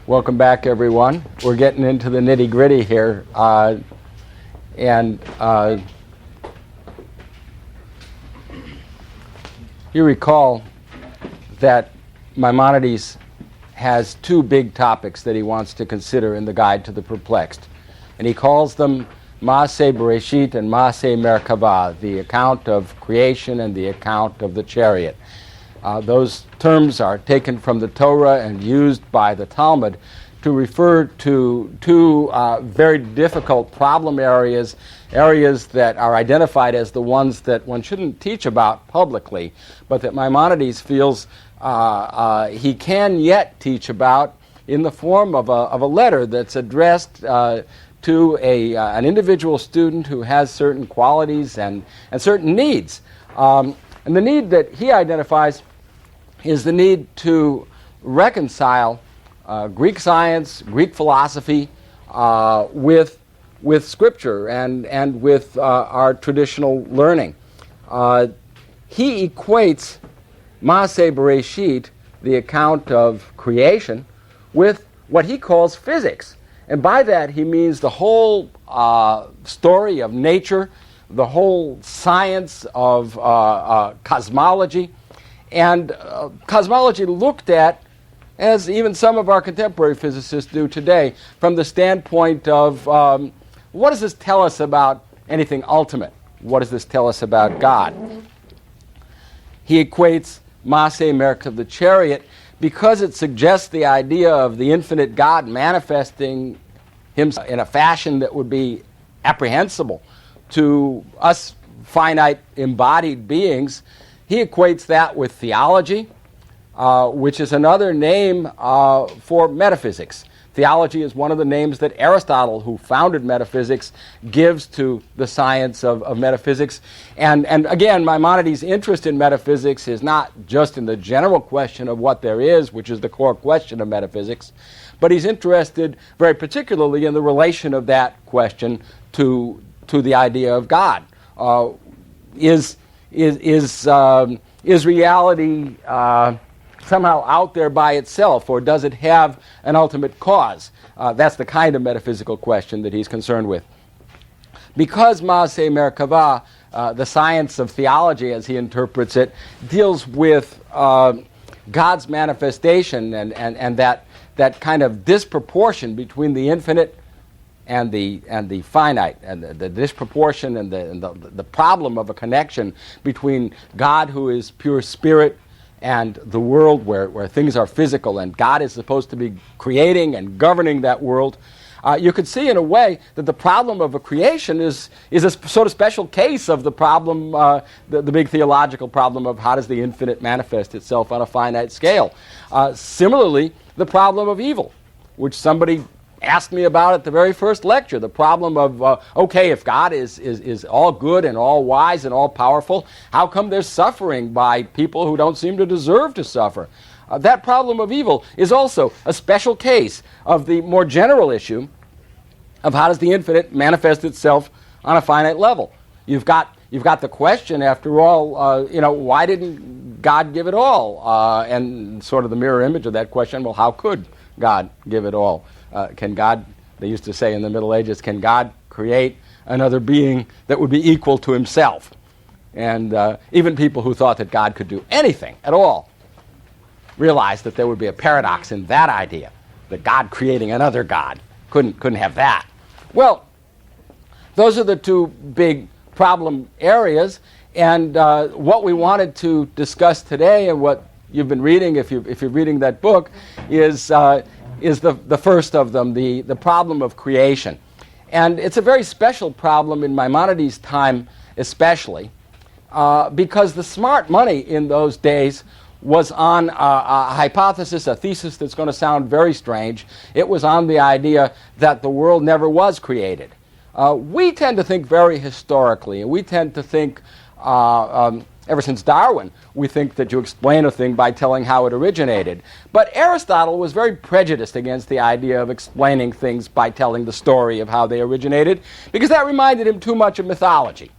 Welcome back, everyone. We're getting into the nitty-gritty here. You recall that Maimonides has two big topics that he wants to consider in the Guide to the Perplexed. And he calls them Maaseh Bereshit and Maaseh Merkavah, the account of creation and the account of the chariot. Those terms are taken from the Torah and used by the Talmud to refer to two very difficult problem areas that are identified as the ones that one shouldn't teach about publicly, but that Maimonides feels he can yet teach about in the form of a letter that's addressed to an individual student who has certain qualities and certain needs. And the need that he identifies is the need to reconcile Greek science, Greek philosophy with Scripture and with our traditional learning. He equates Maaseh Bereshit, the account of creation, with what he calls physics. And by that he means the whole story of nature, the whole science of cosmology, and cosmology looked at, as even some of our contemporary physicists do today, from the standpoint of what does this tell us about anything ultimate? What does this tell us about God? He equates Maaseh Merkavah, the chariot, because it suggests the idea of the infinite God manifesting himself in a fashion that would be apprehensible to us finite embodied beings. He equates that with theology, which is another name for metaphysics. Theology is one of the names that Aristotle, who founded metaphysics, gives to the science of metaphysics. And again, Maimonides' interest in metaphysics is not just in the general question of what there is, which is the core question of metaphysics, but he's interested very particularly in the relation of that question to the idea of God. Is reality somehow out there by itself, or does it have an ultimate cause? That's the kind of metaphysical question that he's concerned with. Because Maaseh Merkavah, the science of theology, as he interprets it, deals with God's manifestation and that kind of disproportion between the infinite and the finite, and the disproportion and the problem of a connection between God, who is pure spirit, and the world where things are physical, and God is supposed to be creating and governing that world. You could see in a way that the problem of a creation is a sort of special case of the problem, the big theological problem of how does the infinite manifest itself on a finite scale. Similarly, the problem of evil, which somebody asked me about at the very first lecture, the problem of, okay, if God is all good and all wise and all powerful, how come there's suffering by people who don't seem to deserve to suffer? That problem of evil is also a special case of the more general issue of how does the infinite manifest itself on a finite level. You've got the question, after all, why didn't God give it all? And sort of the mirror image of that question, well, how could God give it all? Can God, they used to say in the Middle Ages, can God create another being that would be equal to himself? And even people who thought that God could do anything at all realized that there would be a paradox in that idea, that God creating another God couldn't have that. Well, those are the two big problem areas, and what we wanted to discuss today, and what you've been reading, if you're reading that book, is the first of them, the problem of creation. And it's a very special problem in Maimonides' time especially, because the smart money in those days was on a hypothesis, a thesis that's going to sound very strange. It was on the idea that the world never was created. We tend to think very historically, and we tend to think, ever since Darwin, we think that you explain a thing by telling how it originated. But Aristotle was very prejudiced against the idea of explaining things by telling the story of how they originated, because that reminded him too much of mythology,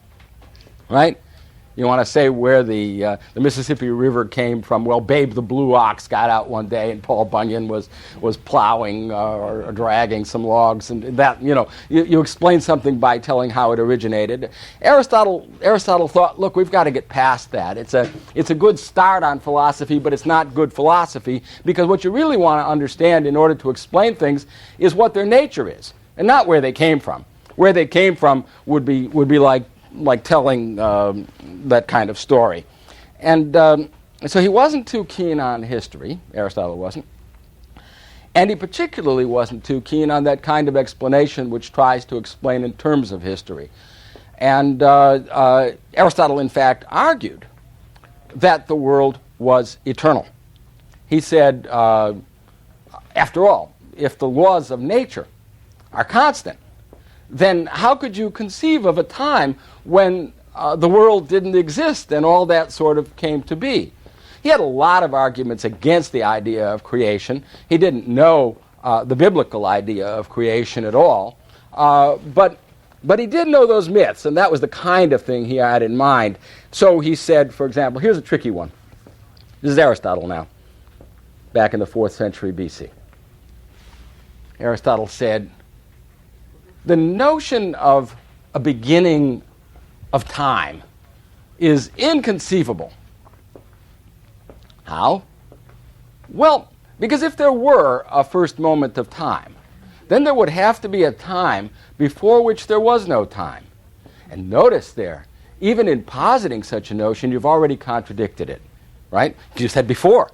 right? You want to say where the Mississippi River came from? Well, Babe the Blue Ox got out one day, and Paul Bunyan was plowing or dragging some logs, and that you explain something by telling how it originated. Aristotle thought, look, we've got to get past that. It's a good start on philosophy, but it's not good philosophy, because what you really want to understand in order to explain things is what their nature is, and not where they came from. Where they came from would be like telling that kind of story. And so he wasn't too keen on history, Aristotle wasn't, and he particularly wasn't too keen on that kind of explanation which tries to explain in terms of history. And Aristotle, in fact, argued that the world was eternal. He said, after all, if the laws of nature are constant, then how could you conceive of a time when the world didn't exist and all that sort of came to be? He had a lot of arguments against the idea of creation. He didn't know the biblical idea of creation at all, but he did know those myths, and that was the kind of thing he had in mind. So he said, for example, here's a tricky one. This is Aristotle now, back in the 4th century BC. Aristotle said, the notion of a beginning of time is inconceivable. How? Well, because if there were a first moment of time, then there would have to be a time before which there was no time. And notice there, even in positing such a notion, you've already contradicted it, right? You said before,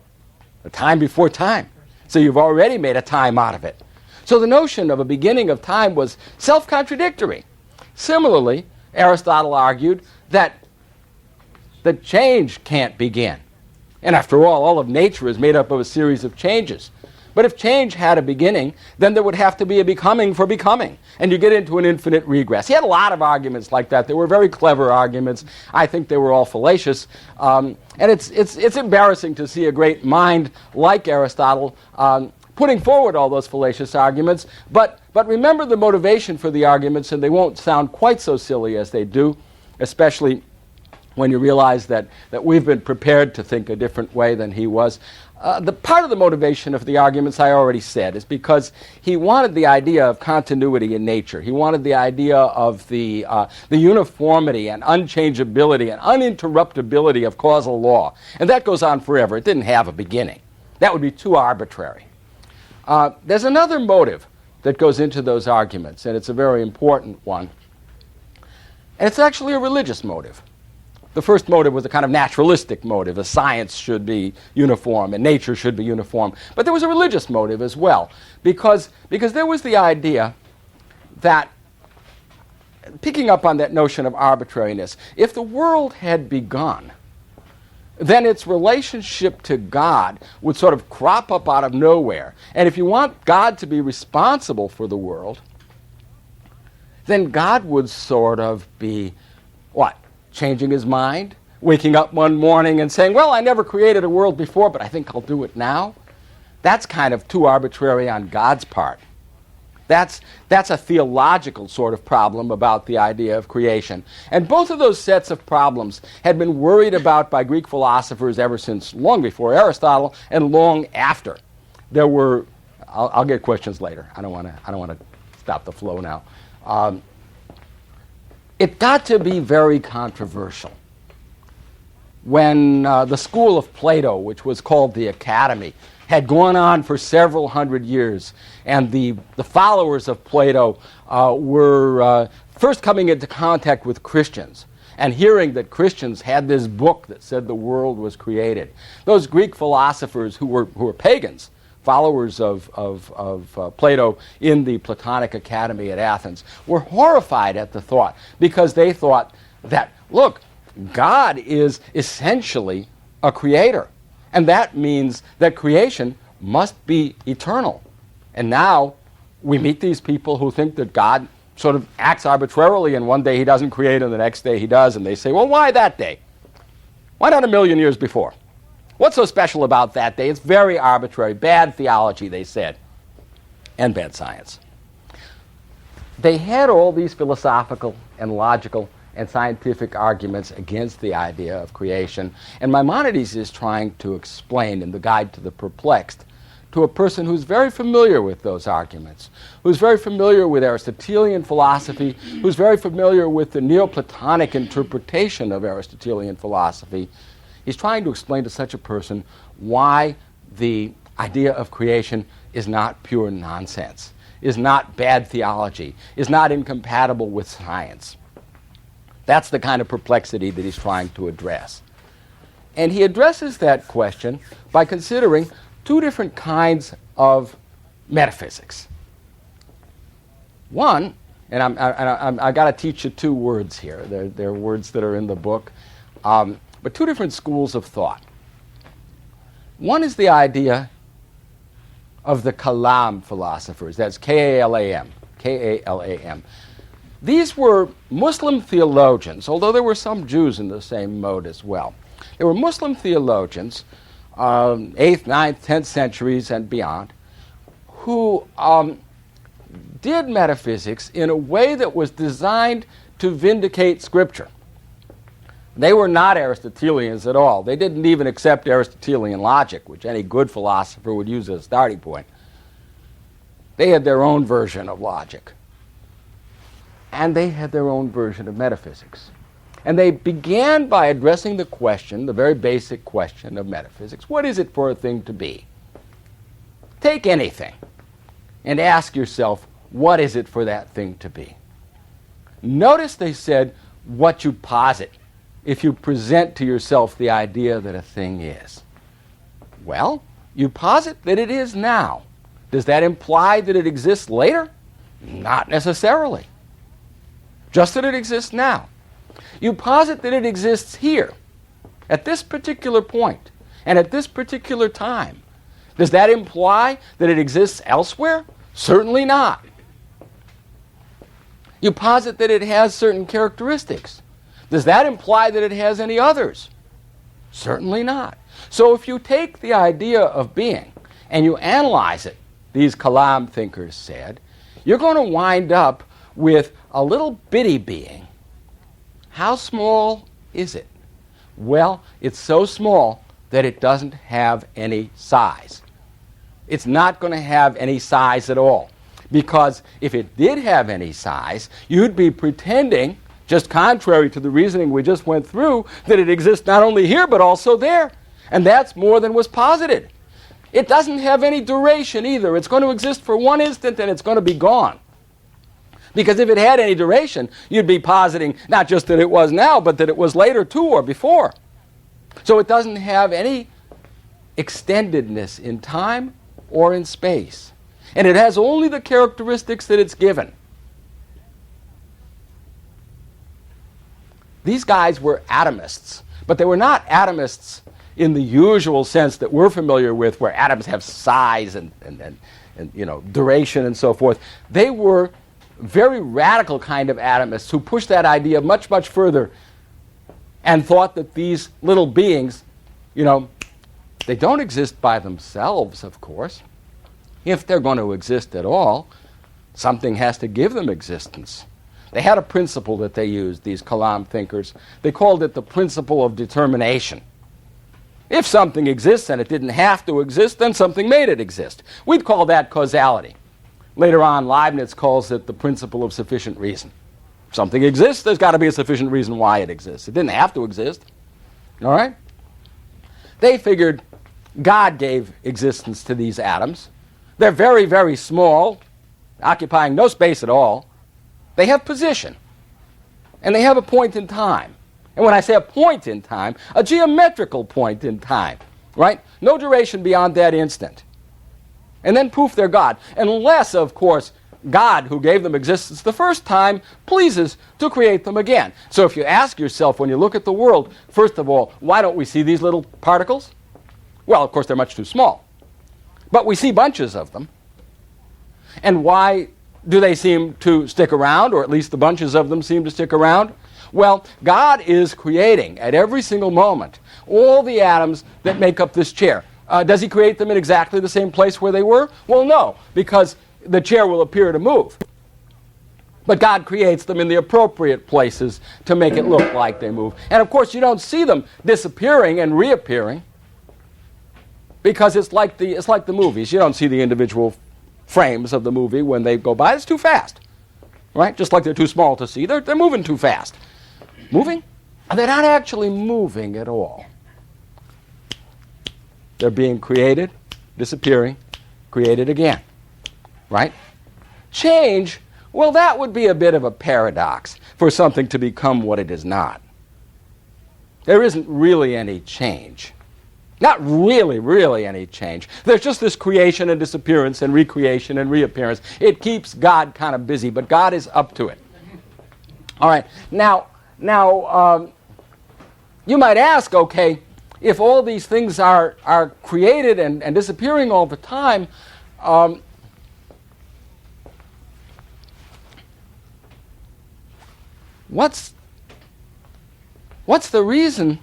a time before time. So you've already made a time out of it. So the notion of a beginning of time was self-contradictory. Similarly, Aristotle argued that change can't begin. And after all of nature is made up of a series of changes. But if change had a beginning, then there would have to be a becoming for becoming. And you get into an infinite regress. He had a lot of arguments like that. They were very clever arguments. I think they were all fallacious. And it's embarrassing to see a great mind like Aristotle putting forward all those fallacious arguments, but remember the motivation for the arguments, and they won't sound quite so silly as they do, especially when you realize that we've been prepared to think a different way than he was. The part of the motivation of the arguments I already said is because he wanted the idea of continuity in nature. He wanted the idea of the uniformity and unchangeability and uninterruptibility of causal law. And that goes on forever. It didn't have a beginning. That would be too arbitrary. There's another motive that goes into those arguments, and it's a very important one. And it's actually a religious motive. The first motive was a kind of naturalistic motive. A science should be uniform and nature should be uniform. But there was a religious motive as well, because there was the idea that, picking up on that notion of arbitrariness, if the world had begun, then its relationship to God would sort of crop up out of nowhere. And if you want God to be responsible for the world, then God would sort of be, what, changing his mind? Waking up one morning and saying, well, I never created a world before, but I think I'll do it now? That's kind of too arbitrary on God's part. That's a theological sort of problem about the idea of creation. And both of those sets of problems had been worried about by Greek philosophers ever since long before Aristotle and long after. There were, I'll get questions later. I don't want to stop the flow now. It got to be very controversial when the school of Plato, which was called the Academy, had gone on for several hundred years, and the followers of Plato were first coming into contact with Christians and hearing that Christians had this book that said the world was created. Those Greek philosophers who were pagans, followers of Plato in the Platonic Academy at Athens, were horrified at the thought, because they thought that, look, God is essentially a creator. And that means that creation must be eternal. And now we meet these people who think that God sort of acts arbitrarily, and one day he doesn't create and the next day he does, and they say, well, why that day? Why not a million years before? What's so special about that day? It's very arbitrary. Bad theology, they said, and bad science. They had all these philosophical and logical and scientific arguments against the idea of creation. And Maimonides is trying to explain in the Guide to the Perplexed to a person who's very familiar with those arguments, who's very familiar with Aristotelian philosophy, who's very familiar with the Neoplatonic interpretation of Aristotelian philosophy. He's trying to explain to such a person why the idea of creation is not pure nonsense, is not bad theology, is not incompatible with science. That's the kind of perplexity that he's trying to address. And he addresses that question by considering two different kinds of metaphysics. One, and I got to teach you two words here. They're words that are in the book, but two different schools of thought. One is the idea of the Kalam philosophers. That's K-A-L-A-M. K-A-L-A-M. These were Muslim theologians, although there were some Jews in the same mode as well. They were Muslim theologians, 8th, 9th, 10th centuries and beyond, who did metaphysics in a way that was designed to vindicate Scripture. They were not Aristotelians at all. They didn't even accept Aristotelian logic, which any good philosopher would use as a starting point. They had their own version of logic. And they had their own version of metaphysics. And they began by addressing the question, the very basic question of metaphysics. What is it for a thing to be? Take anything and ask yourself, what is it for that thing to be? Notice they said, what you posit if you present to yourself the idea that a thing is. Well, you posit that it is now. Does that imply that it exists later? Not necessarily. Just that it exists now. You posit that it exists here, at this particular point, and at this particular time. Does that imply that it exists elsewhere? Certainly not. You posit that it has certain characteristics. Does that imply that it has any others? Certainly not. So if you take the idea of being and you analyze it, these Kalam thinkers said, you're going to wind up with a little bitty being. How small is it? Well, it's so small that it doesn't have any size. It's not going to have any size at all. Because if it did have any size, you'd be pretending, just contrary to the reasoning we just went through, that it exists not only here but also there. And that's more than was posited. It doesn't have any duration either. It's going to exist for one instant and it's going to be gone. Because if it had any duration, you'd be positing not just that it was now, but that it was later too or before. So it doesn't have any extendedness in time or in space. And it has only the characteristics that it's given. These guys were atomists, but they were not atomists in the usual sense that we're familiar with, where atoms have size and duration and so forth. They were very radical kind of atomists who pushed that idea much, much further and thought that these little beings, they don't exist by themselves, of course. If they're going to exist at all, something has to give them existence. They had a principle that they used, these Kalam thinkers. They called it the principle of determination. If something exists and it didn't have to exist, then something made it exist. We'd call that causality. Later on, Leibniz calls it the principle of sufficient reason. If something exists, there's got to be a sufficient reason why it exists. It didn't have to exist. All right? They figured God gave existence to these atoms. They're very, very small, occupying no space at all. They have position. And they have a point in time. And when I say a point in time, a geometrical point in time, right? No duration beyond that instant. And then poof, they're God. Unless, of course, God, who gave them existence the first time, pleases to create them again. So if you ask yourself, when you look at the world, first of all, why don't we see these little particles? Well, of course, they're much too small. But we see bunches of them. And why do they seem to stick around, or at least the bunches of them seem to stick around? Well, God is creating, at every single moment, all the atoms that make up this chair. Does he create them in exactly the same place where they were? Well, no, because the chair will appear to move. But God creates them in the appropriate places to make it look like they move. And of course, you don't see them disappearing and reappearing because it's like the movies. You don't see the individual frames of the movie when they go by. It's too fast, right? Just like they're too small to see. They're moving too fast. Moving? And they're not actually moving at all. They're being created, disappearing, created again, right? Change, well, that would be a bit of a paradox for something to become what it is not. There isn't really any change. Not really any change. There's just this creation and disappearance and recreation and reappearance. It keeps God kind of busy, but God is up to it. All right. Now, you might ask, okay, if all these things are created and disappearing all the time, what's the reason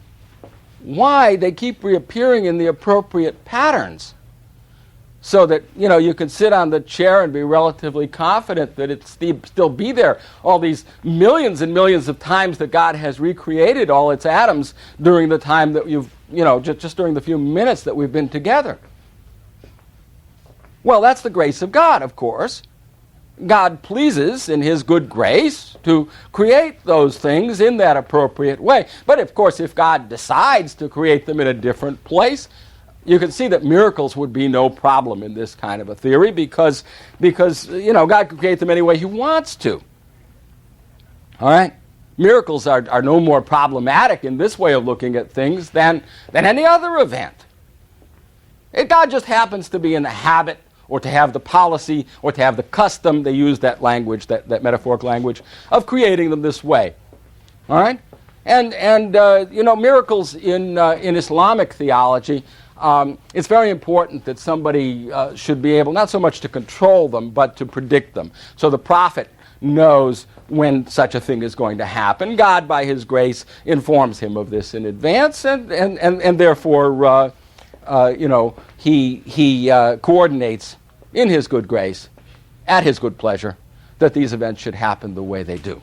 why they keep reappearing in the appropriate patterns so that, you can sit on the chair and be relatively confident that it still be there all these millions and millions of times that God has recreated all its atoms during the time that just during the few minutes that we've been together? Well, that's the grace of God, of course. God pleases in his good grace to create those things in that appropriate way. But of course, if God decides to create them in a different place, you can see that miracles would be no problem in this kind of a theory because God can create them any way he wants to. All right? Miracles are no more problematic in this way of looking at things than any other event. God just happens to be in the habit or to have the policy, or to have the custom, they use that language, that metaphoric language, of creating them this way. All right? And miracles in Islamic theology, it's very important that somebody should be able, not so much to control them, but to predict them. So the prophet knows when such a thing is going to happen. God, by his grace, informs him of this in advance, and therefore, he coordinates in his good grace, at his good pleasure, that these events should happen the way they do.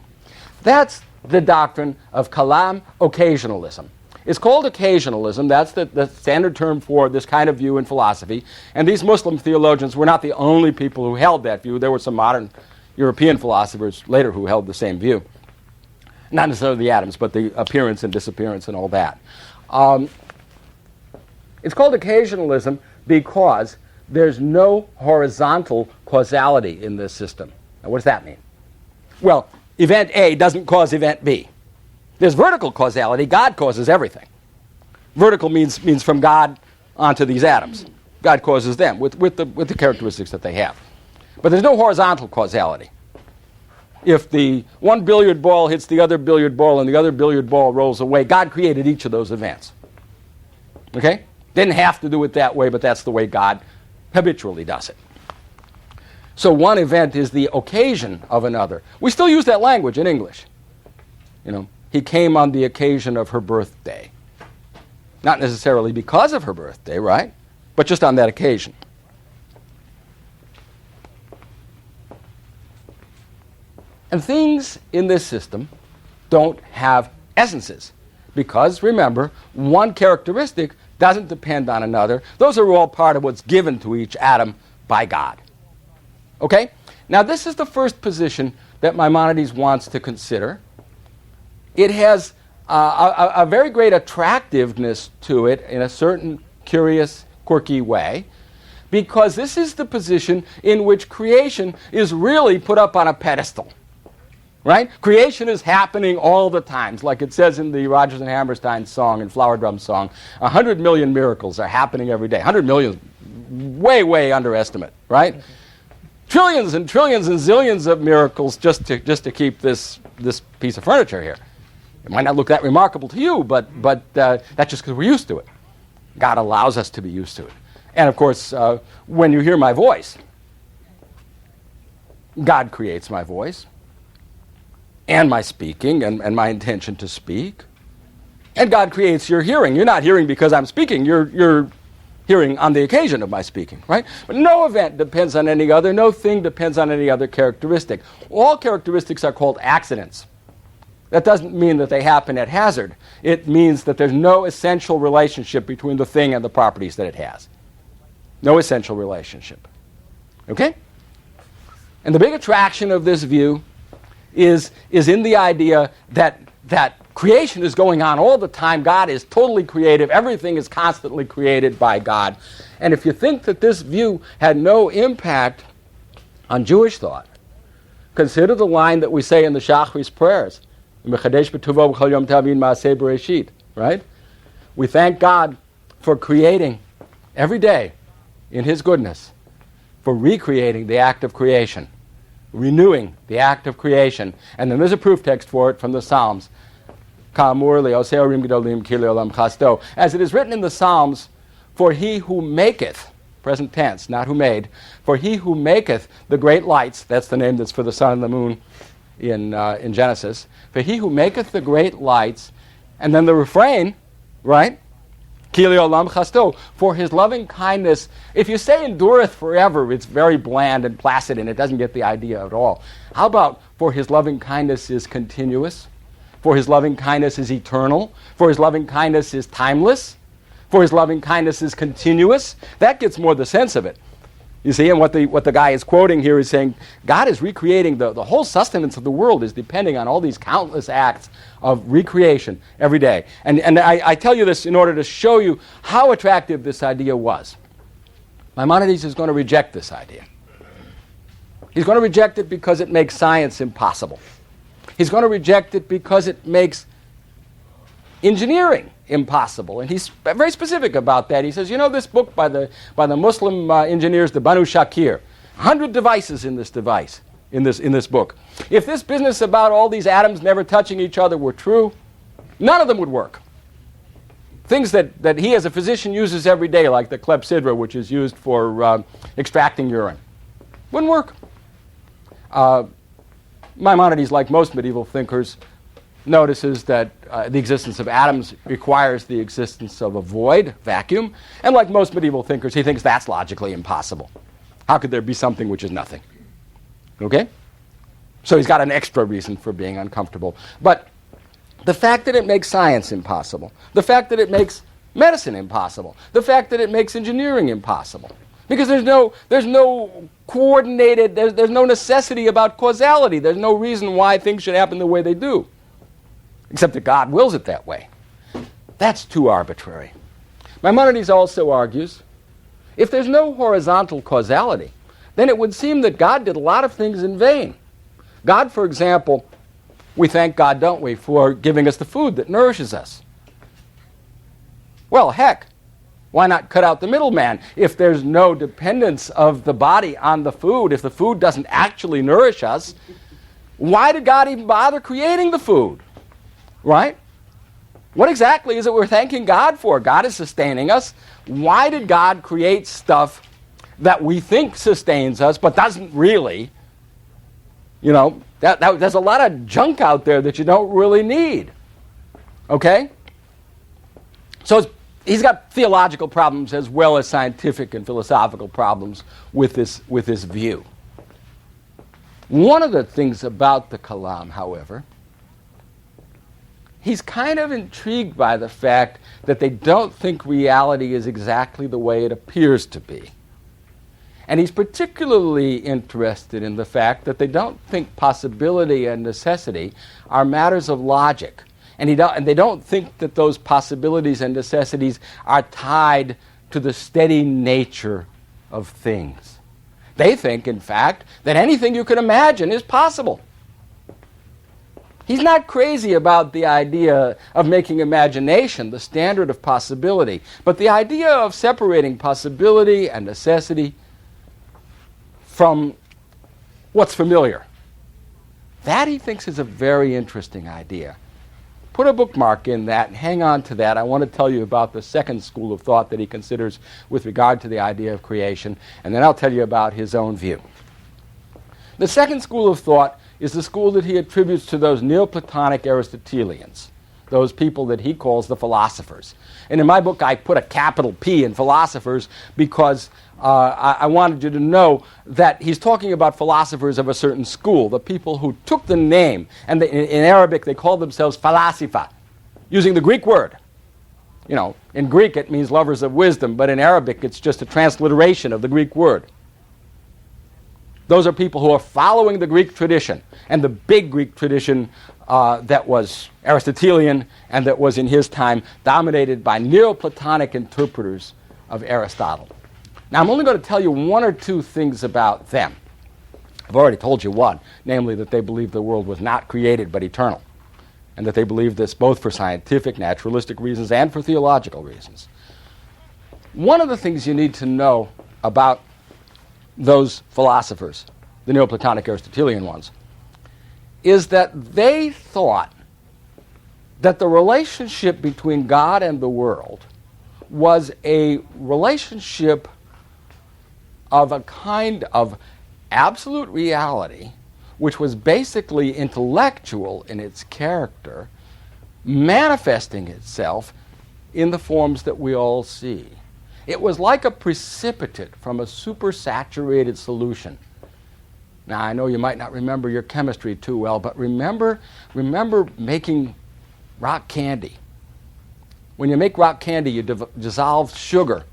That's the doctrine of kalam occasionalism. It's called occasionalism. That's the standard term for this kind of view in philosophy. And these Muslim theologians were not the only people who held that view. There were some modern European philosophers later who held the same view. Not necessarily the atoms, but the appearance and disappearance and all that. It's called occasionalism because there's no horizontal causality in this system. Now, what does that mean? Well, event A doesn't cause event B. There's vertical causality. God causes everything. Vertical means from God onto these atoms. God causes them with the characteristics that they have. But there's no horizontal causality. If the one billiard ball hits the other billiard ball and the other billiard ball rolls away, God created each of those events. Okay? Didn't have to do it that way, but that's the way God habitually does it. So one event is the occasion of another. We still use that language in English. He came on the occasion of her birthday. Not necessarily because of her birthday, right? But just on that occasion. And things in this system don't have essences because, remember, one characteristic doesn't depend on another. Those are all part of what's given to each atom by God. Okay? Now, this is the first position that Maimonides wants to consider. It has a very great attractiveness to it in a certain curious, quirky way, because this is the position in which creation is really put up on a pedestal. Right? Creation is happening all the time. Like it says in the Rodgers and Hammerstein song and Flower Drum song, 100 million miracles are happening every day. 100 million, way underestimate, right? Trillions and trillions and zillions of miracles just to keep this piece of furniture here. It might not look that remarkable to you, but that's just because we're used to it. God allows us to be used to it. And of course, when you hear my voice, God creates my voice. And my speaking and my intention to speak. And God creates your hearing. You're not hearing because I'm speaking. You're hearing on the occasion of my speaking, right? But no event depends on any other, no thing depends on any other characteristic. All characteristics are called accidents. That doesn't mean that they happen at hazard. It means that there's no essential relationship between the thing and the properties that it has. No essential relationship. Okay? And the big attraction of this view is in the idea that creation is going on all the time. God is totally creative. Everything is constantly created by God. And if you think that this view had no impact on Jewish thought, consider the line that we say in the Shachris prayers. Right? We thank God for creating every day in His goodness, for recreating the act of creation, renewing the act of creation. And then there's a proof text for it from the Psalms. As it is written in the Psalms, for He who maketh, present tense, not who made, for He who maketh the great lights, that's the name that's for the sun and the moon in Genesis, for He who maketh the great lights, and then the refrain, right? For His loving kindness. If you say endureth forever, it's very bland and placid and it doesn't get the idea at all. How about for His loving kindness is continuous? For His loving kindness is eternal? For His loving kindness is timeless? For His loving kindness is continuous? That gets more the sense of it. You see, and what the guy is quoting here is saying, God is recreating, the whole sustenance of the world is depending on all these countless acts of recreation every day. And I tell you this in order to show you how attractive this idea was. Maimonides is going to reject this idea. He's going to reject it because it makes science impossible. He's going to reject it because it makes engineering impossible. And he's very specific about that. He says, you know, this book by the Muslim engineers, the Banu Shakir, 100 devices in this book. If this business about all these atoms never touching each other were true, none of them would work. Things that he as a physician uses every day, like the clepsydra, which is used for extracting urine, wouldn't work. Maimonides, like most medieval thinkers, notices that the existence of atoms requires the existence of a void, vacuum, and like most medieval thinkers, he thinks that's logically impossible. How could there be something which is nothing? Okay? So he's got an extra reason for being uncomfortable. But the fact that it makes science impossible, the fact that it makes medicine impossible, the fact that it makes engineering impossible, because there's no coordinated, there's no necessity about causality. There's no reason why things should happen the way they do, except that God wills it that way. That's too arbitrary. Maimonides also argues, if there's no horizontal causality, then it would seem that God did a lot of things in vain. God, for example, we thank God, don't we, for giving us the food that nourishes us. Well, heck, why not cut out the middleman? If there's no dependence of the body on the food, if the food doesn't actually nourish us, why did God even bother creating the food? Right? What exactly is it we're thanking God for? God is sustaining us. Why did God create stuff that we think sustains us but doesn't really? You know, there's a lot of junk out there that you don't really need. Okay? So he's got theological problems as well as scientific and philosophical problems with this view. One of the things about the Kalam, however, he's kind of intrigued by the fact that they don't think reality is exactly the way it appears to be. And he's particularly interested in the fact that they don't think possibility and necessity are matters of logic. And they don't think that those possibilities and necessities are tied to the steady nature of things. They think, in fact, that anything you can imagine is possible. He's not crazy about the idea of making imagination the standard of possibility, but the idea of separating possibility and necessity from what's familiar. That, he thinks, is a very interesting idea. Put a bookmark in that and hang on to that. I want to tell you about the second school of thought that he considers with regard to the idea of creation, and then I'll tell you about his own view. The second school of thought is the school that he attributes to those Neoplatonic Aristotelians. those people that he calls the philosophers. And in my book, I put a capital P in philosophers because I wanted you to know that he's talking about philosophers of a certain school, the people who took the name, and in Arabic they call themselves falasifa, using the Greek word. You know, in Greek it means lovers of wisdom, but in Arabic it's just a transliteration of the Greek word. Those are people who are following the Greek tradition, and the big Greek tradition that was Aristotelian and that was in his time dominated by Neoplatonic interpreters of Aristotle. Now I'm only going to tell you one or two things about them. I've already told you one, namely that they believed the world was not created but eternal, and that they believed this both for scientific, naturalistic reasons and for theological reasons. One of the things you need to know about those philosophers, the Neoplatonic Aristotelian ones, is that they thought that the relationship between God and the world was a relationship of a kind of absolute reality which was basically intellectual in its character, manifesting itself in the forms that we all see. It was like a precipitate from a supersaturated solution. Now, I know you might not remember your chemistry too well, but remember making rock candy. When you make rock candy, you dissolve sugar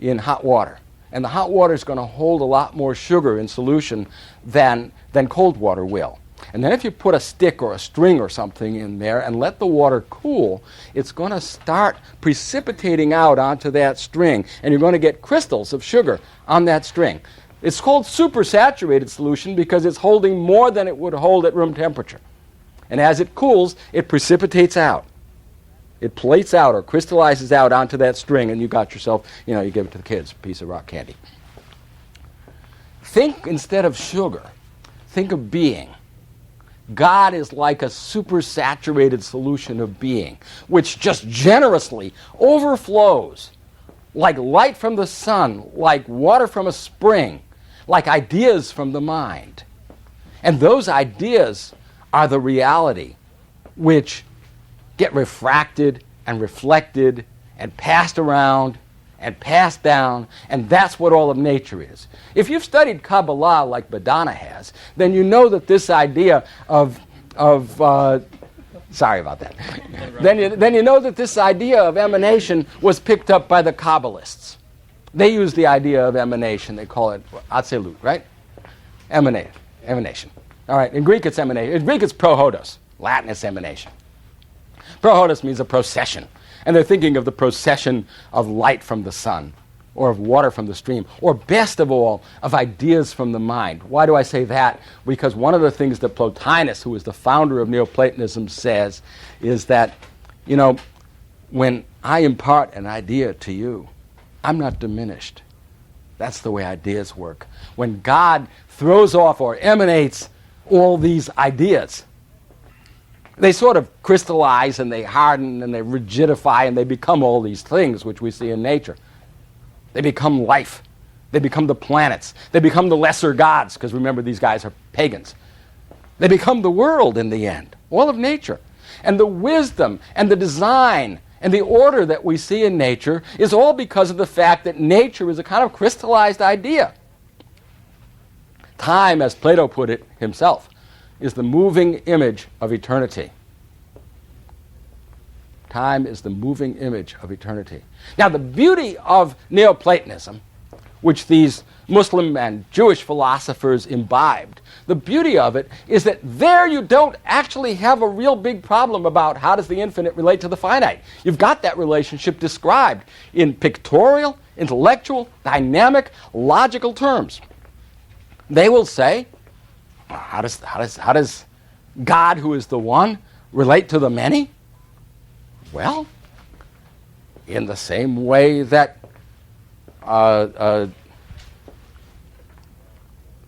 in hot water. And the hot water is going to hold a lot more sugar in solution than cold water will. And then if you put a stick or a string or something in there and let the water cool, it's going to start precipitating out onto that string, and you're going to get crystals of sugar on that string. It's called supersaturated solution because it's holding more than it would hold at room temperature. And as it cools, it precipitates out. It plates out or crystallizes out onto that string, and you got yourself, you give it to the kids, a piece of rock candy. Think, instead of sugar, think of being. God is like a supersaturated solution of being, which just generously overflows, like light from the sun, like water from a spring, like ideas from the mind. And those ideas are the reality which get refracted and reflected and passed around and passed down, and that's what all of nature is. If you've studied Kabbalah like Badana has, then you know that this idea of sorry about that. then you know that this idea of emanation was picked up by the Kabbalists. They use the idea of emanation. They call it atzilut, right? Emanation. All right, in Greek it's emanation. In Greek it's prohodos. Latin it's emanation. Prohodos means a procession. And they're thinking of the procession of light from the sun, or of water from the stream, or best of all, of ideas from the mind. Why do I say that? Because one of the things that Plotinus, who is the founder of Neoplatonism, says is that, when I impart an idea to you, I'm not diminished. That's the way ideas work. When God throws off or emanates all these ideas, they sort of crystallize and they harden and they rigidify and they become all these things which we see in nature. They become life. They become the planets. They become the lesser gods, because remember, these guys are pagans. They become the world in the end, all of nature. And the wisdom and the design and the order that we see in nature is all because of the fact that nature is a kind of crystallized idea. Time, as Plato put it himself, is the moving image of eternity. Time is the moving image of eternity. Now, the beauty of Neoplatonism, which these Muslim and Jewish philosophers imbibed, the beauty of it is that there you don't actually have a real big problem about how does the infinite relate to the finite. You've got that relationship described in pictorial, intellectual, dynamic, logical terms. They will say, how does God, who is the one, relate to the many? Well, in the same way that the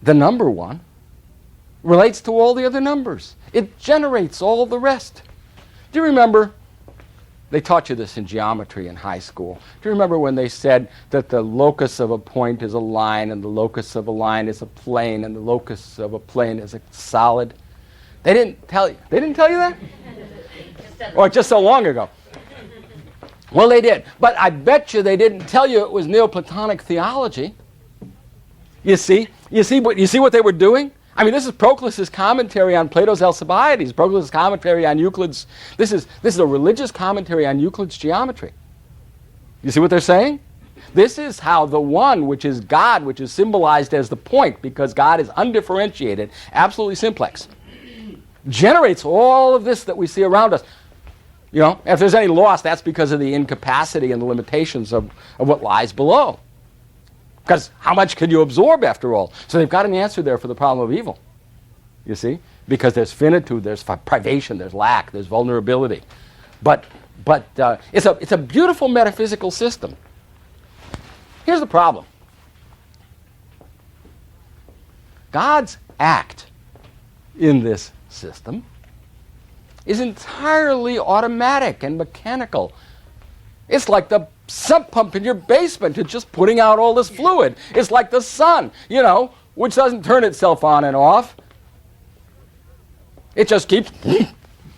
number one relates to all the other numbers. It generates all the rest. Do you remember, they taught you this in geometry in high school. Do you remember when they said that the locus of a point is a line, and the locus of a line is a plane, and the locus of a plane is a solid? They didn't tell you that? Or just so long ago. Well, they did. But I bet you they didn't tell you it was Neoplatonic theology. You see what they were doing? I mean, this is Proclus's commentary on Plato's Alcibiades, Proclus's commentary on Euclid's. This is a religious commentary on Euclid's geometry. You see what they're saying? This is how the one, which is God, which is symbolized as the point, because God is undifferentiated, absolutely simplex, generates all of this that we see around us. You know, if there's any loss, that's because of the incapacity and the limitations of what lies below. Because how much can you absorb, after all? So they've got an answer there for the problem of evil, you see? Because there's finitude, there's privation, there's lack, there's vulnerability. But it's a beautiful metaphysical system. Here's the problem. God's act in this system is entirely automatic and mechanical. It's like the sump pump in your basement. It's just putting out all this fluid. It's like the sun, you know, which doesn't turn itself on and off. It just keeps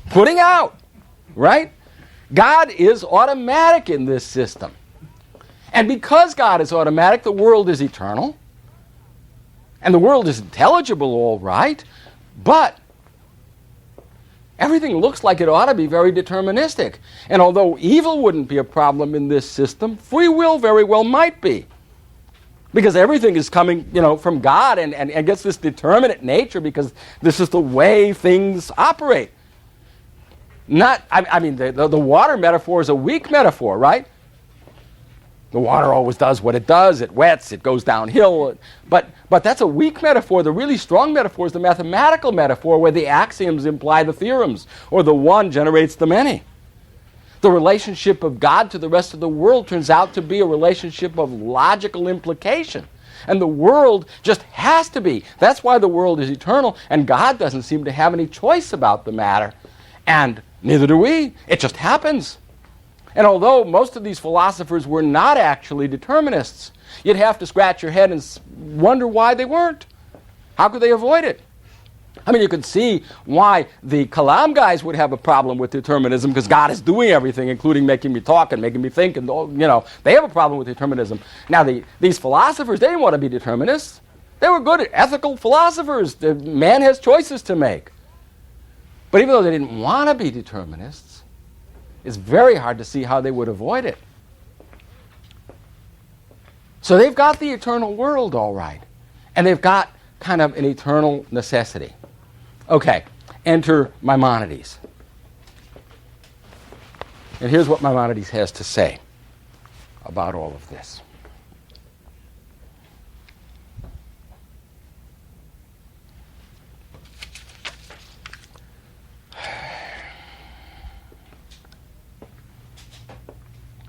putting out, right? God is automatic in this system. And because God is automatic, the world is eternal. And the world is intelligible, all right, but everything looks like it ought to be very deterministic. And although evil wouldn't be a problem in this system, free will very well might be. Because everything is coming, you know, from God and gets this determinate nature because this is the way things operate. I mean, the water metaphor is a weak metaphor, right? The water always does what it does. It wets, it goes downhill. But that's a weak metaphor. The really strong metaphor is the mathematical metaphor where the axioms imply the theorems, or the one generates the many. The relationship of God to the rest of the world turns out to be a relationship of logical implication. And the world just has to be. That's why the world is eternal, and God doesn't seem to have any choice about the matter. And neither do we. It just happens. And although most of these philosophers were not actually determinists, you'd have to scratch your head and wonder why they weren't. How could they avoid it? I mean, you could see why the Kalam guys would have a problem with determinism, because God is doing everything, including making me talk and making me think, and you know, they have a problem with determinism. Now, these philosophers, they didn't want to be determinists. They were good ethical philosophers. The man has choices to make. But even though they didn't want to be determinists, it's very hard to see how they would avoid it. So they've got the eternal world, all right. And they've got kind of an eternal necessity. Okay, enter Maimonides. And here's what Maimonides has to say about all of this.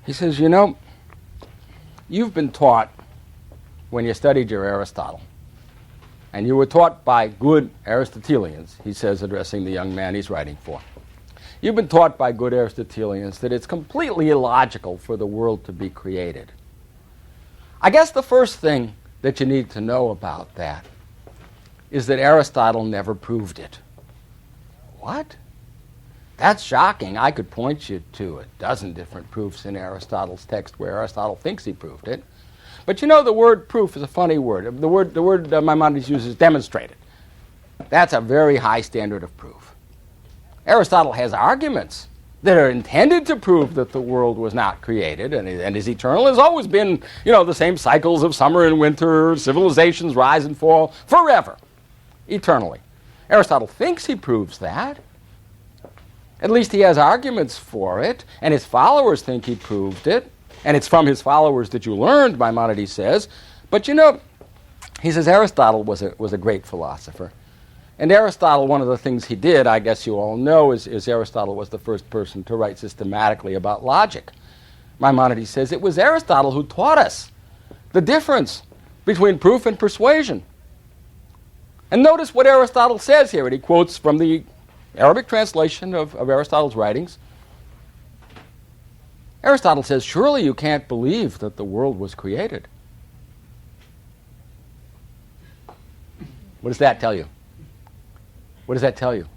He says, you know, you've been taught when you studied your Aristotle, and you were taught by good Aristotelians, he says, addressing the young man he's writing for. You've been taught by good Aristotelians that it's completely illogical for the world to be created. I guess the first thing that you need to know about that is that Aristotle never proved it. What? That's shocking. I could point you to a dozen different proofs in Aristotle's text where Aristotle thinks he proved it. But you know, the word proof is a funny word. The word Maimonides uses, demonstrated. That's a very high standard of proof. Aristotle has arguments that are intended to prove that the world was not created and is eternal. Has always been, you know, the same cycles of summer and winter, civilizations rise and fall, forever, eternally. Aristotle thinks he proves that. At least he has arguments for it, and his followers think he proved it, and it's from his followers that you learned, Maimonides says. But you know, he says Aristotle was a great philosopher. And Aristotle, one of the things he did, I guess you all know, is Aristotle was the first person to write systematically about logic. Maimonides says it was Aristotle who taught us the difference between proof and persuasion. And notice what Aristotle says here, and he quotes from the Arabic translation of Aristotle's writings. Aristotle says, surely you can't believe that the world was created. What does that tell you? What does that tell you?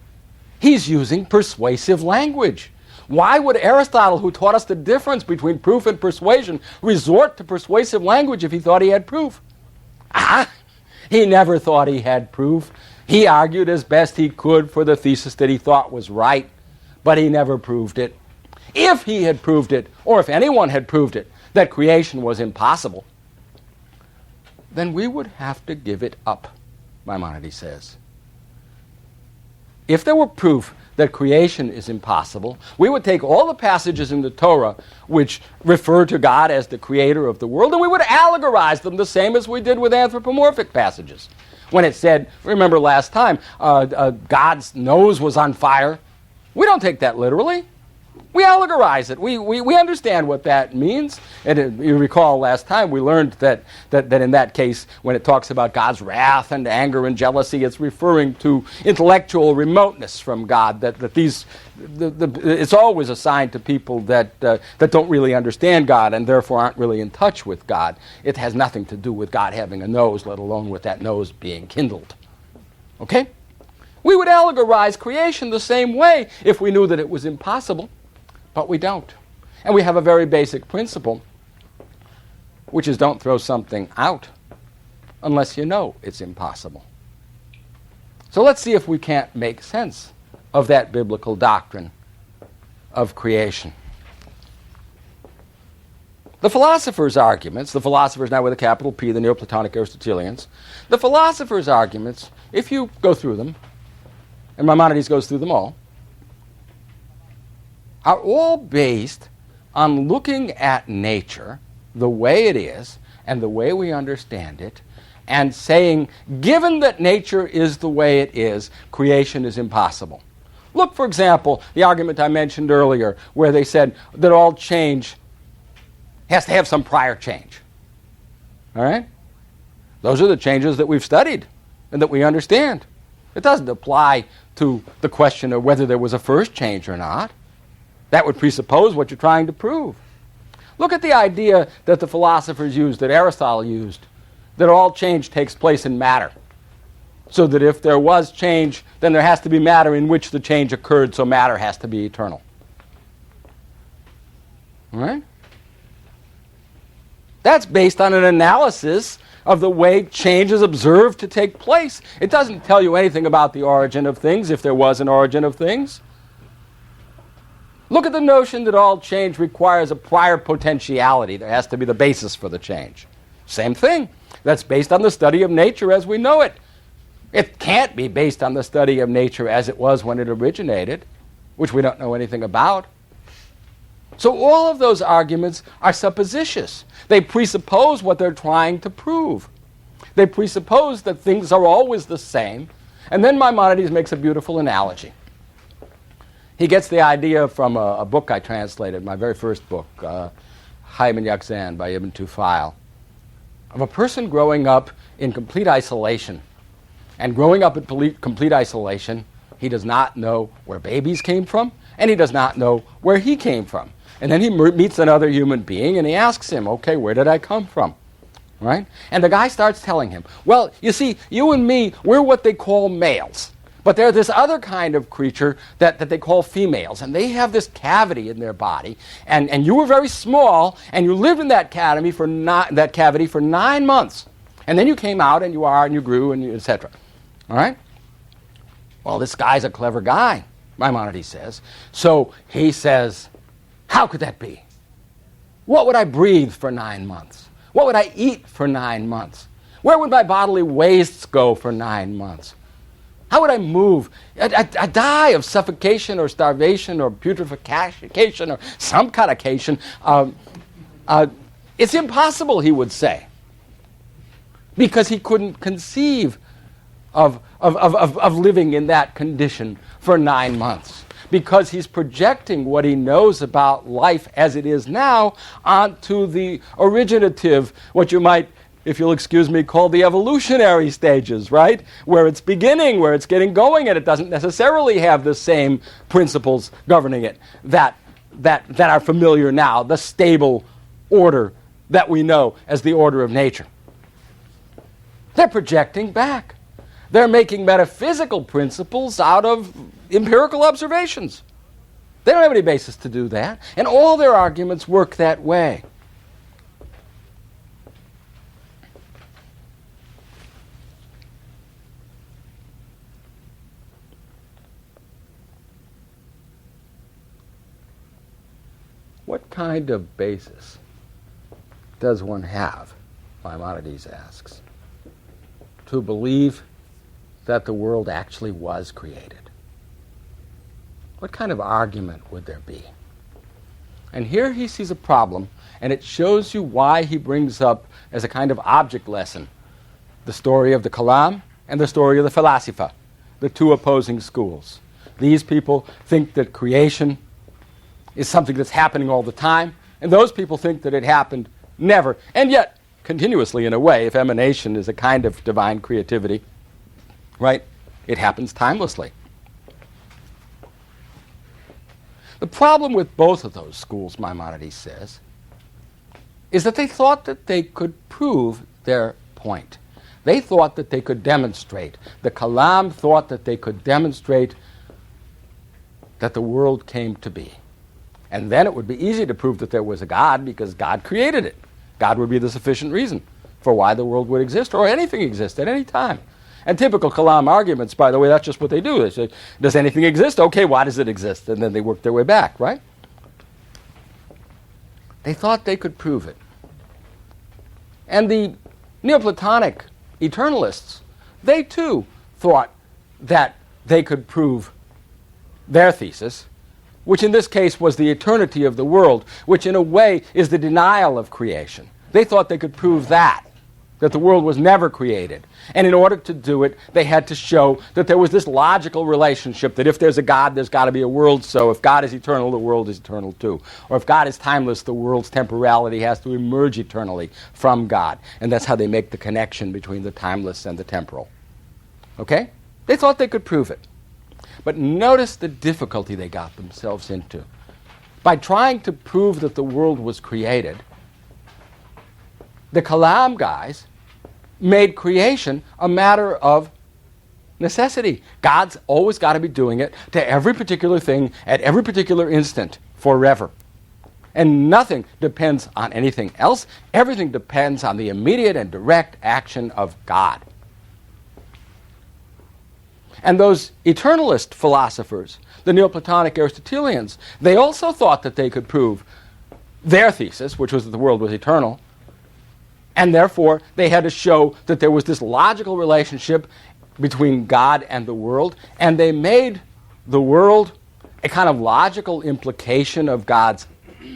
He's using persuasive language. Why would Aristotle, who taught us the difference between proof and persuasion, resort to persuasive language if he thought he had proof? He never thought he had proof. He argued as best he could for the thesis that he thought was right, but he never proved it. If he had proved it, or if anyone had proved it, that creation was impossible, then we would have to give it up, Maimonides says. If there were proof that creation is impossible, we would take all the passages in the Torah which refer to God as the creator of the world, and we would allegorize them the same as we did with anthropomorphic passages. When it said, remember last time, God's nose was on fire, we don't take that literally. We allegorize it. We understand what that means. And you recall last time we learned that in that case, when it talks about God's wrath and anger and jealousy, it's referring to intellectual remoteness from God. It's always assigned to people that don't really understand God and therefore aren't really in touch with God. It has nothing to do with God having a nose, let alone with that nose being kindled. Okay? We would allegorize creation the same way if we knew that it was impossible. But we don't. And we have a very basic principle, which is don't throw something out unless you know it's impossible. So let's see if we can't make sense of that biblical doctrine of creation. The philosophers' arguments, the philosophers now with a capital P, the Neoplatonic Aristotelians, the philosophers' arguments, if you go through them, and Maimonides goes through them all, are all based on looking at nature the way it is and the way we understand it and saying, given that nature is the way it is, creation is impossible. Look, for example, the argument I mentioned earlier where they said that all change has to have some prior change. All right? Those are the changes that we've studied and that we understand. It doesn't apply to the question of whether there was a first change or not. That would presuppose what you're trying to prove. Look at the idea that the philosophers used, that Aristotle used, that all change takes place in matter. So that if there was change, then there has to be matter in which the change occurred, so matter has to be eternal. All right? That's based on an analysis of the way change is observed to take place. It doesn't tell you anything about the origin of things, if there was an origin of things. Look at the notion that all change requires a prior potentiality. There has to be the basis for the change. Same thing. That's based on the study of nature as we know it. It can't be based on the study of nature as it was when it originated, which we don't know anything about. So all of those arguments are suppositious. They presuppose what they're trying to prove. They presuppose that things are always the same. And then Maimonides makes a beautiful analogy. He gets the idea from a book I translated, my very first book, Haim and Yakzan by Ibn Tufayl, of a person growing up in complete isolation. And growing up in complete isolation, he does not know where babies came from, and he does not know where he came from. And then he meets another human being, and he asks him, okay, where did I come from? Right? And the guy starts telling him, well, you see, you and me, we're what they call males. But they're this other kind of creature that they call females, and they have this cavity in their body, and you were very small, and you lived in that cavity for 9 months. And then you came out, and you grew, and etc. All right? Well, this guy's a clever guy, Maimonides says. So he says, how could that be? What would I breathe for 9 months? What would I eat for 9 months? Where would my bodily wastes go for 9 months? How would I move? I'd die of suffocation or starvation or putrefaction or some kind of cation. It's impossible, he would say, because he couldn't conceive of living in that condition for 9 months, because he's projecting what he knows about life as it is now onto the originative, what you might, if you'll excuse me, call the evolutionary stages, right? Where it's beginning, where it's getting going, and it doesn't necessarily have the same principles governing it that are familiar now, the stable order that we know as the order of nature. They're projecting back. They're making metaphysical principles out of empirical observations. They don't have any basis to do that. And all their arguments work that way. What kind of basis does one have, Maimonides asks, to believe that the world actually was created? What kind of argument would there be? And here he sees a problem, and it shows you why he brings up as a kind of object lesson the story of the Kalam and the story of the Falasifa, the two opposing schools. These people think that creation is something that's happening all the time, and those people think that it happened never, and yet continuously in a way, if emanation is a kind of divine creativity, right, it happens timelessly. The problem with both of those schools, Maimonides says, is that they thought that they could prove their point. They thought that they could demonstrate. The Kalam thought that they could demonstrate that the world came to be. And then it would be easy to prove that there was a God because God created it. God would be the sufficient reason for why the world would exist or anything exist at any time. And typical Kalam arguments, by the way, that's just what they do. They say, does anything exist? Okay, why does it exist? And then they work their way back, right? They thought they could prove it. And the Neoplatonic eternalists, they too thought that they could prove their thesis, which in this case was the eternity of the world, which in a way is the denial of creation. They thought they could prove that the world was never created. And in order to do it, they had to show that there was this logical relationship, that if there's a God, there's got to be a world, so if God is eternal, the world is eternal too. Or if God is timeless, the world's temporality has to emerge eternally from God. And that's how they make the connection between the timeless and the temporal. Okay? They thought they could prove it. But notice the difficulty they got themselves into. By trying to prove that the world was created, the Kalam guys made creation a matter of necessity. God's always got to be doing it to every particular thing at every particular instant forever. And nothing depends on anything else. Everything depends on the immediate and direct action of God. And those eternalist philosophers, the Neoplatonic Aristotelians, they also thought that they could prove their thesis, which was that the world was eternal, and therefore they had to show that there was this logical relationship between God and the world, and they made the world a kind of logical implication of God's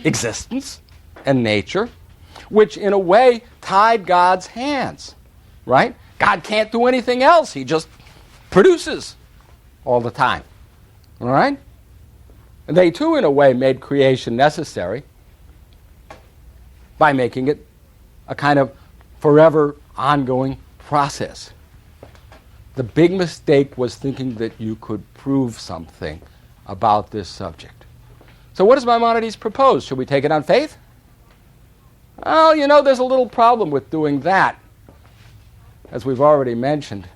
existence and nature, which in a way tied God's hands, right? God can't do anything else. He just produces all the time. All right? And they too, in a way, made creation necessary by making it a kind of forever ongoing process. The big mistake was thinking that you could prove something about this subject. So what does Maimonides propose? Should we take it on faith? Well, you know, there's a little problem with doing that, as we've already mentioned.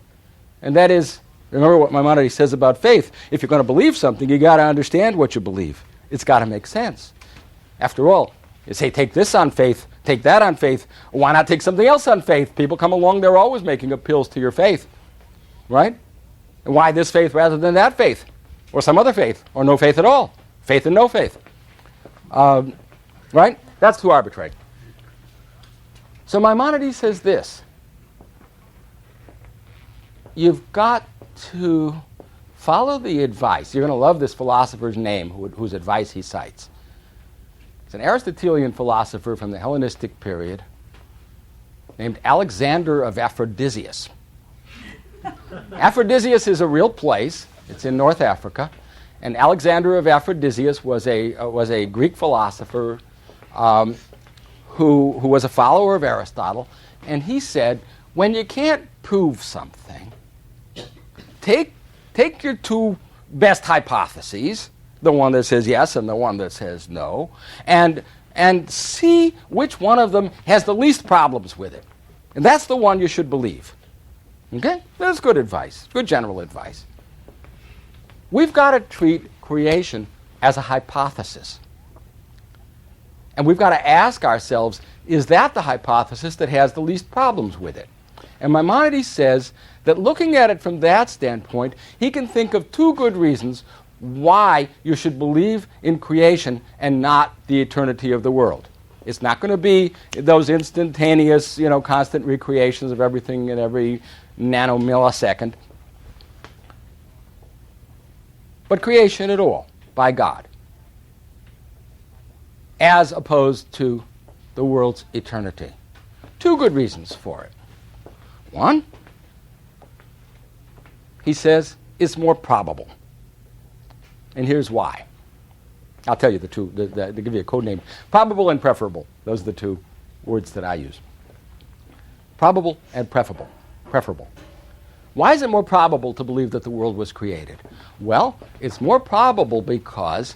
And that is, remember what Maimonides says about faith. If you're going to believe something, you got to understand what you believe. It's got to make sense. After all, you say, take this on faith, take that on faith. Why not take something else on faith? People come along, they're always making appeals to your faith. Right? And why this faith rather than that faith? Or some other faith? Or no faith at all? Faith and no faith. Right? That's too arbitrary. So Maimonides says this. You've got to follow the advice. You're going to love this philosopher's name, whose advice he cites. It's an Aristotelian philosopher from the Hellenistic period named Alexander of Aphrodisias. Aphrodisias is a real place. It's in North Africa. And Alexander of Aphrodisias was a Greek philosopher who was a follower of Aristotle. And he said, when you can't prove something, take your two best hypotheses, the one that says yes and the one that says no, and see which one of them has the least problems with it. And that's the one you should believe. Okay? That's good advice, good general advice. We've got to treat creation as a hypothesis. And we've got to ask ourselves, is that the hypothesis that has the least problems with it? And Maimonides says that looking at it from that standpoint, he can think of two good reasons why you should believe in creation and not the eternity of the world. It's not going to be those instantaneous, constant recreations of everything in every nanomillisecond, but creation at all by God, as opposed to the world's eternity. Two good reasons for it. One, he says, is more probable. And here's why. I'll tell you the two, to give you a code name. Probable and preferable. Those are the two words that I use. Probable and preferable. Why is it more probable to believe that the world was created? Well, it's more probable because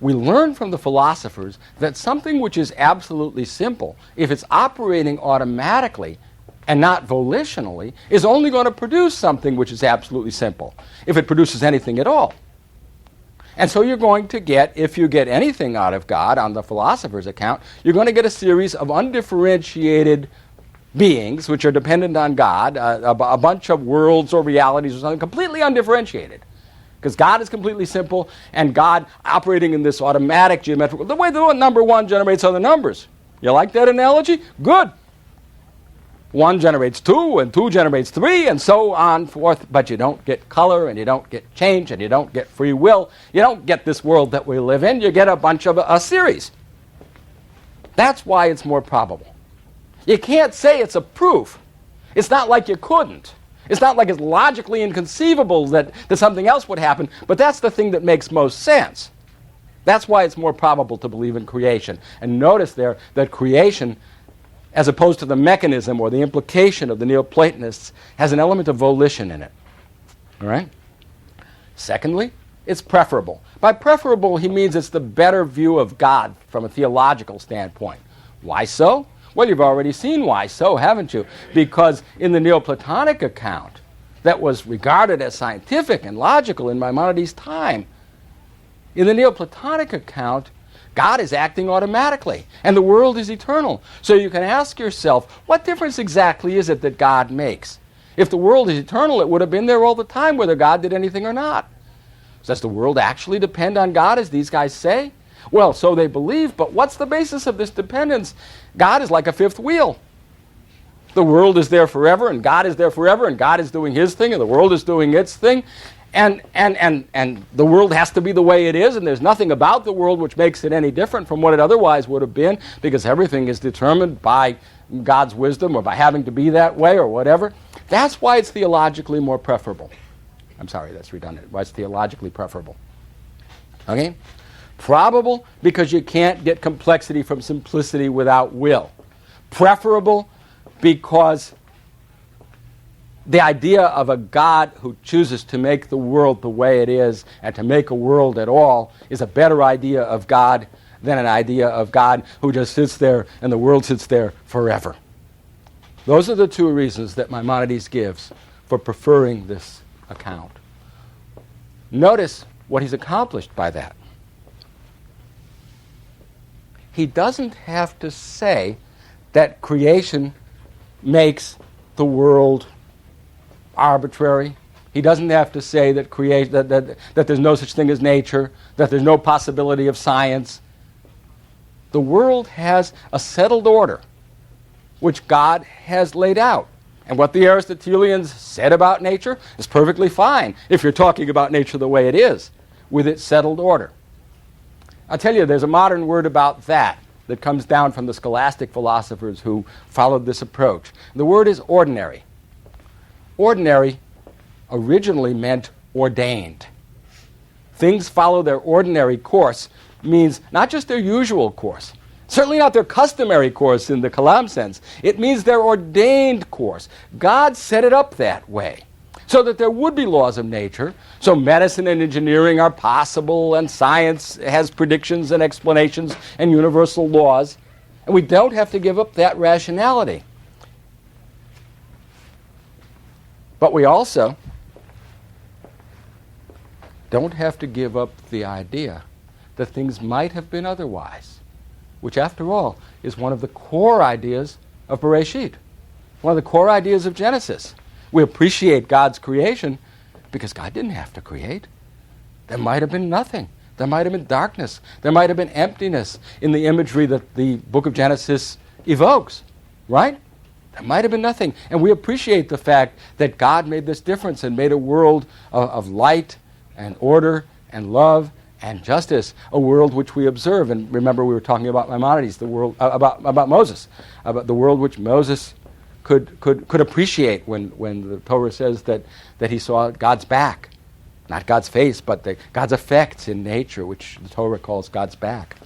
we learn from the philosophers that something which is absolutely simple, if it's operating automatically and not volitionally, is only going to produce something which is absolutely simple, if it produces anything at all. And so you're going to get, if you get anything out of God on the philosopher's account, you're going to get a series of undifferentiated beings which are dependent on God, a bunch of worlds or realities or something completely undifferentiated. Because God is completely simple, and God operating in this automatic geometrical, the way the number one generates other numbers. You like that analogy? Good. 1 generates 2, and 2 generates 3, and so on forth. But you don't get color, and you don't get change, and you don't get free will. You don't get this world that we live in. You get a bunch of a series. That's why it's more probable. You can't say it's a proof. It's not like you couldn't. It's not like it's logically inconceivable that something else would happen, but that's the thing that makes most sense. That's why it's more probable to believe in creation. And notice there that creation, as opposed to the mechanism or the implication of the Neoplatonists, has an element of volition in it. All right? Secondly, it's preferable. By preferable, he means it's the better view of God from a theological standpoint. Why so? Well, you've already seen why so, haven't you? Because in the Neoplatonic account, that was regarded as scientific and logical in Maimonides' time, in the Neoplatonic account, God is acting automatically, and the world is eternal. So you can ask yourself, what difference exactly is it that God makes? If the world is eternal, it would have been there all the time, whether God did anything or not. Does the world actually depend on God, as these guys say? Well, so they believe, but what's the basis of this dependence? God is like a fifth wheel. The world is there forever, and God is there forever, and God is doing his thing, and the world is doing its thing. And the world has to be the way it is, and there's nothing about the world which makes it any different from what it otherwise would have been, because everything is determined by God's wisdom or by having to be that way or whatever. That's why it's theologically more preferable. I'm sorry, that's redundant. Why it's theologically preferable. Okay? Probable, because you can't get complexity from simplicity without will. Preferable, because the idea of a God who chooses to make the world the way it is and to make a world at all is a better idea of God than an idea of God who just sits there and the world sits there forever. Those are the two reasons that Maimonides gives for preferring this account. Notice what he's accomplished by that. He doesn't have to say that creation makes the world arbitrary. He doesn't have to say that that there's no such thing as nature, that there's no possibility of science. The world has a settled order which God has laid out. And what the Aristotelians said about nature is perfectly fine if you're talking about nature the way it is, with its settled order. I'll tell you, there's a modern word about that comes down from the scholastic philosophers who followed this approach. The word is ordinary. Ordinary originally meant ordained. Things follow their ordinary course means not just their usual course, certainly not their customary course in the Kalam sense. It means their ordained course. God set it up that way so that there would be laws of nature. So medicine and engineering are possible, and science has predictions and explanations and universal laws. And we don't have to give up that rationality. But we also don't have to give up the idea that things might have been otherwise, which, after all, is one of the core ideas of Bereshit, one of the core ideas of Genesis. We appreciate God's creation because God didn't have to create. There might have been nothing. There might have been darkness. There might have been emptiness in the imagery that the book of Genesis evokes, right? There might have been nothing. And we appreciate the fact that God made this difference and made a world of light and order and love and justice, a world which we observe. And remember, we were talking about Maimonides, the world about Moses, about the world which Moses could appreciate when the Torah says that he saw God's back, not God's face, but God's effects in nature, which the Torah calls God's back.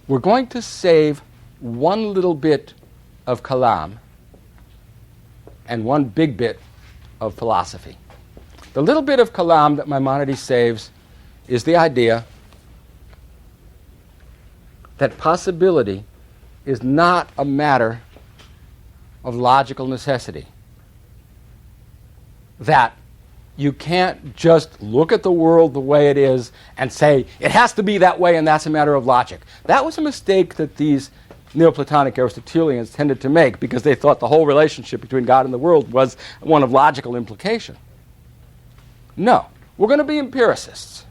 We're going to save one little bit of kalam and one big bit of philosophy. The little bit of kalam that Maimonides saves is the idea that possibility is not a matter of logical necessity. That you can't just look at the world the way it is and say, it has to be that way and that's a matter of logic. That was a mistake that these Neoplatonic Aristotelians tended to make because they thought the whole relationship between God and the world was one of logical implication. No, we're going to be empiricists.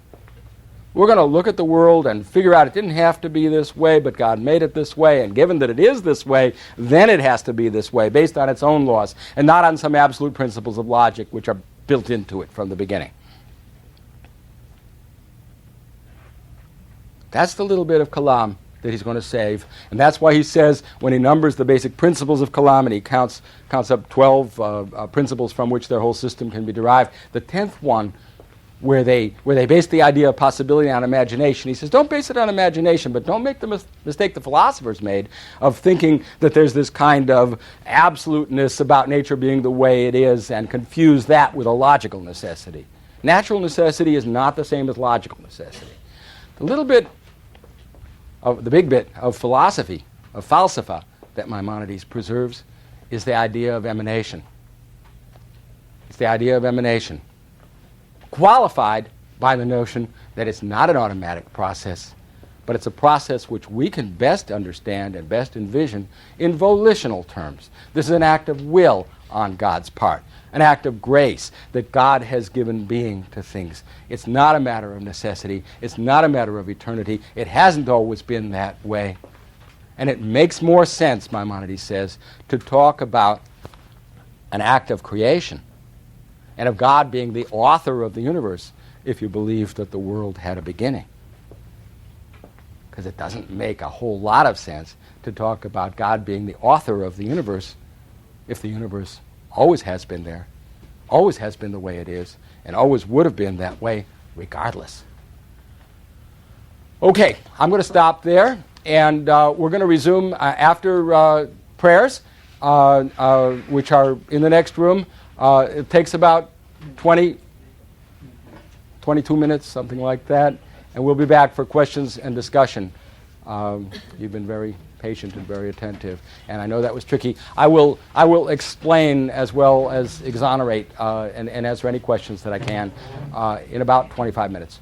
We're going to look at the world and figure out it didn't have to be this way, but God made it this way, and given that it is this way, then it has to be this way, based on its own laws, and not on some absolute principles of logic which are built into it from the beginning. That's the little bit of kalam that he's going to save, and that's why he says, when he numbers the basic principles of kalam, and he counts up 12 principles from which their whole system can be derived, the 10th one, where they base the idea of possibility on imagination. He says, don't base it on imagination, but don't make the mistake the philosophers made of thinking that there's this kind of absoluteness about nature being the way it is and confuse that with a logical necessity. Natural necessity is not the same as logical necessity. The big bit of philosophy, of falsafa, that Maimonides preserves is the idea of emanation. It's the idea of emanation, qualified by the notion that it's not an automatic process, but it's a process which we can best understand and best envision in volitional terms. This is an act of will on God's part, an act of grace that God has given being to things. It's not a matter of necessity. It's not a matter of eternity. It hasn't always been that way. And it makes more sense, Maimonides says, to talk about an act of creation and of God being the author of the universe if you believe that the world had a beginning. Because it doesn't make a whole lot of sense to talk about God being the author of the universe if the universe always has been there, always has been the way it is, and always would have been that way regardless. Okay, I'm going to stop there, and we're going to resume after prayers, which are in the next room. It takes about 22 minutes, something like that, and we'll be back for questions and discussion. You've been very patient and very attentive, and I know that was tricky. I will explain as well as exonerate and answer any questions that I can in about 25 minutes.